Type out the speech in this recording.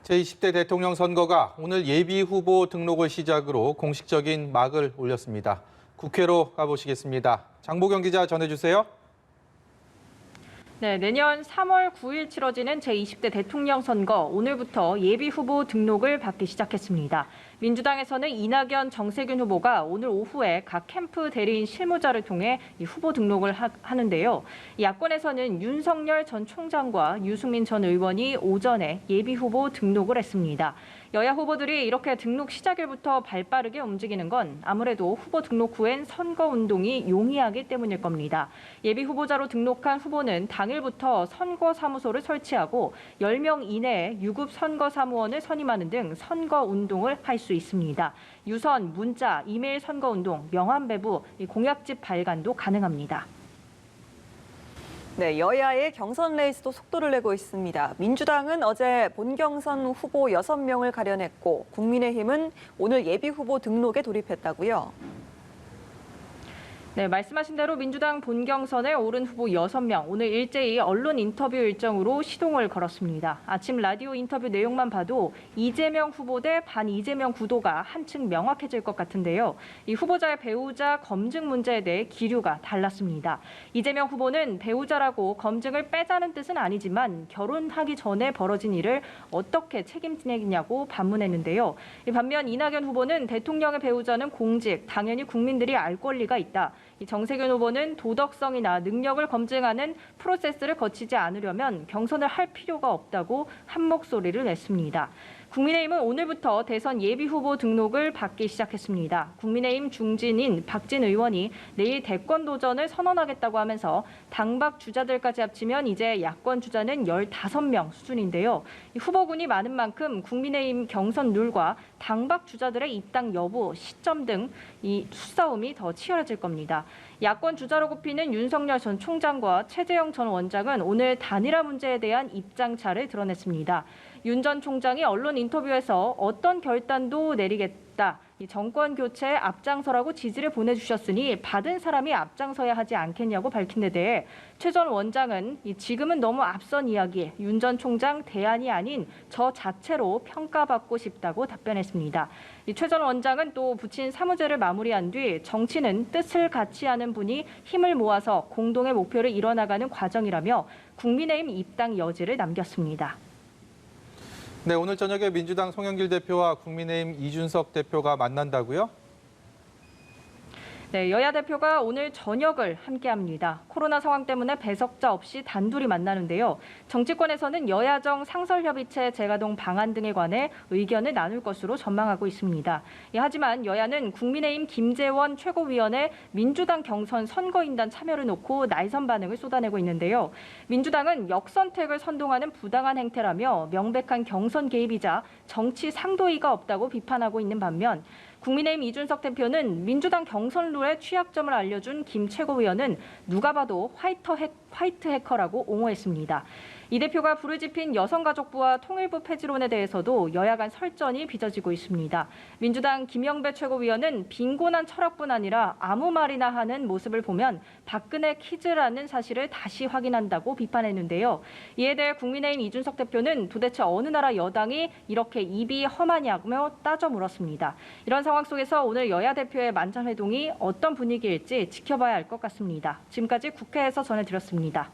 제20대 대통령 선거가 오늘 예비 후보 등록을 시작으로 공식적인 막을 올렸습니다. 국회로 가보시겠습니다. 장보경 기자 전해주세요. 네, 내년 3월 9일 치러지는 제20대 대통령 선거 오늘부터 예비 후보 등록을 받기 시작했습니다. 민주당에서는 이낙연, 정세균 후보가 오늘 오후에 각 캠프 대리인 실무자를 통해 이 후보 등록을 하는데요. 야권에서는 윤석열 전 총장과 유승민 전 의원이 오전에 예비 후보 등록을 했습니다. 여야 후보들이 이렇게 등록 시작일부터 발빠르게 움직이는 건 아무래도 후보 등록 후엔 선거운동이 용이하기 때문일 겁니다. 예비 후보자로 등록한 후보는 당일부터 선거사무소를 설치하고 10명 이내에 유급 선거사무원을 선임하는 등 선거운동을 할 수 있습니다. 유선, 문자, 이메일 선거운동, 명함 배부, 공약집 발간도 가능합니다. 네, 여야의 경선 레이스도 속도를 내고 있습니다. 민주당은 어제 본경선 후보 6명을 가려냈고 국민의힘은 오늘 예비 후보 등록에 돌입했다고요. 네, 말씀하신 대로 민주당 본경선에 오른 후보 6명, 오늘 일제히 언론 인터뷰 일정으로 시동을 걸었습니다. 아침 라디오 인터뷰 내용만 봐도 이재명 후보 대 반 이재명 구도가 한층 명확해질 것 같은데요. 이 후보자의 배우자 검증 문제에 대해 기류가 달랐습니다. 이재명 후보는 배우자라고 검증을 빼자는 뜻은 아니지만 결혼하기 전에 벌어진 일을 어떻게 책임지냐고 반문했는데요. 반면 이낙연 후보는 대통령의 배우자는 공직, 당연히 국민들이 알 권리가 있다. 정세균 후보는 도덕성이나 능력을 검증하는 프로세스를 거치지 않으려면 경선을 할 필요가 없다고 한 목소리를 냈습니다. 국민의힘은 오늘부터 대선 예비 후보 등록을 받기 시작했습니다. 국민의힘 중진인 박진 의원이 내일 대권 도전을 선언하겠다고 하면서 당박 주자들까지 합치면 이제 야권 주자는 15명 수준인데요. 후보군이 많은 만큼 국민의힘 경선 룰과 당박 주자들의 입당 여부, 시점 등 이 수싸움이 더 치열해질 겁니다. 야권 주자로 꼽히는 윤석열 전 총장과 최재형 전 원장은 오늘 단일화 문제에 대한 입장차를 드러냈습니다. 윤 전 총장이 언론 인터뷰에서 어떤 결단도 내리겠다. 이 정권 교체에 앞장서라고 지지를 보내주셨으니 받은 사람이 앞장서야 하지 않겠냐고 밝힌 데 대해 최 전 원장은 지금은 너무 앞선 이야기, 윤 전 총장 대안이 아닌 저 자체로 평가받고 싶다고 답변했습니다. 최 전 원장은 또 부친 사무제를 마무리한 뒤 정치는 뜻을 같이 하는 분이 힘을 모아서 공동의 목표를 이뤄나가는 과정이라며 국민의힘 입당 여지를 남겼습니다. 네, 오늘 저녁에 민주당 송영길 대표와 국민의힘 이준석 대표가 만난다고요? 네, 여야 대표가 오늘 저녁을 함께합니다. 코로나 상황 때문에 배석자 없이 단둘이 만나는데요. 정치권에서는 여야정 상설협의체 재가동 방안 등에 관해 의견을 나눌 것으로 전망하고 있습니다. 하지만 여야는 국민의힘 김재원 최고위원의 민주당 경선 선거인단 참여를 놓고 날선 반응을 쏟아내고 있는데요. 민주당은 역선택을 선동하는 부당한 행태라며 명백한 경선 개입이자 정치 상도의가 없다고 비판하고 있는 반면 국민의힘 이준석 대표는 민주당 경선 룰의 취약점을 알려준 김 최고위원은 누가 봐도 화이트 해커라고 옹호했습니다. 이 대표가 불을 지핀 여성가족부와 통일부 폐지론에 대해서도 여야 간 설전이 빚어지고 있습니다. 민주당 김영배 최고위원은 빈곤한 철학뿐 아니라 아무 말이나 하는 모습을 보면 박근혜 키즈라는 사실을 다시 확인한다고 비판했는데요. 이에 대해 국민의힘 이준석 대표는 도대체 어느 나라 여당이 이렇게 입이 험하냐며 따져 물었습니다. 이런 상황 속에서 오늘 여야 대표의 만찬회동이 어떤 분위기일지 지켜봐야 할 것 같습니다. 지금까지 국회에서 전해드렸습니다.